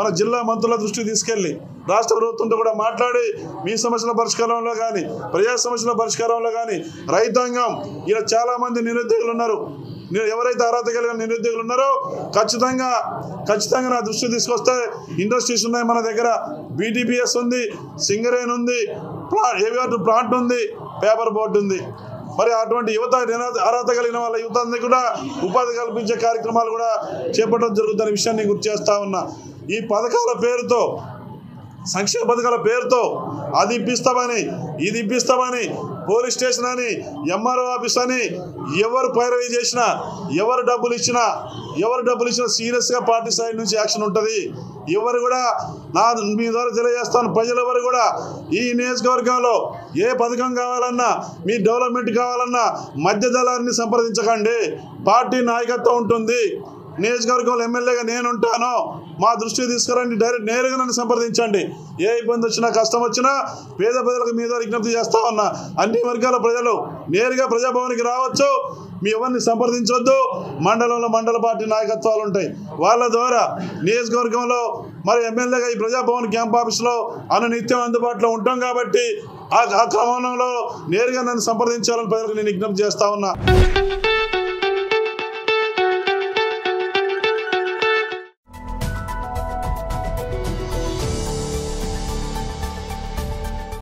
మన జిల్లా మంత్రుల దృష్టికి తీసుకెళ్ళి రాష్ట్ర ప్రభుత్వంతో కూడా మాట్లాడి మీ సమస్యల పరిష్కారంలో కానీ ప్రజా సమస్యల పరిష్కారంలో కానీ రైతాంగం ఇలా చాలామంది నిరుద్యోగులు ఉన్నారు. ఎవరైతే అర్హత కలిగిన నిరుద్యోగులు ఉన్నారో ఖచ్చితంగా నా దృష్టికి తీసుకొస్తే ఇండస్ట్రీస్ ఉన్నాయి మన దగ్గర. BTPS ఉంది, సింగరేన్ ఉంది, ఏవిఆర్ ప్లాంట్ ఉంది, పేపర్ బోర్డు ఉంది. మరి అటువంటి యువత అర్హత కలిగిన వాళ్ళ యువత అందరికీ కూడా ఉపాధి కల్పించే కార్యక్రమాలు కూడా చేపట్టడం జరుగుతున్న విషయాన్ని గుర్తు చేస్తా ఉన్నా. ఈ పథకాల పేరుతో సంక్షేమ పథకాల పేరుతో అది ఇప్పిస్తామని ఇది ఇప్పిస్తామని పోలీస్ స్టేషన్ అని MRO ఆఫీస్ అని ఎవరు పైరవీ చేసినా ఎవరు డబ్బులు ఇచ్చినా సీరియస్గా పార్టీ సైడ్ నుంచి యాక్షన్ ఉంటుంది. ఎవరు కూడా మీ ద్వారా తెలియజేస్తాను, ప్రజలెవరు కూడా ఈ నియోజకవర్గంలో ఏ పథకం కావాలన్నా మీ డెవలప్మెంట్ కావాలన్నా మధ్య దళాన్ని సంప్రదించకండి. పార్టీ నాయకత్వం ఉంటుంది. నియోజకవర్గంలో ఎమ్మెల్యేగా నేను ఉంటాను. మా దృష్టికి తీసుకురండి, డైరెక్ట్ నేరుగా నన్ను సంప్రదించండి. ఏ ఇబ్బంది వచ్చినా కష్టం వచ్చినా పేద ప్రజలకు మీ ద్వారా విజ్ఞప్తి చేస్తా ఉన్నా. అన్ని వర్గాల ప్రజలు నేరుగా ప్రజాభవన్కి రావచ్చు. మీ ఎవరిని సంప్రదించవద్దు. మండలంలో మండల పార్టీ నాయకత్వాలు ఉంటాయి, వాళ్ళ ద్వారా నియోజకవర్గంలో మరి ఎమ్మెల్యేగా ఈ ప్రజాభవన్ క్యాంప్ ఆఫీస్లో నిత్యం అందుబాటులో ఉంటాం కాబట్టి ఆ క్రమంలో నేరుగా నన్ను సంప్రదించాలని ప్రజలకు నేను విజ్ఞప్తి చేస్తా ఉన్నా.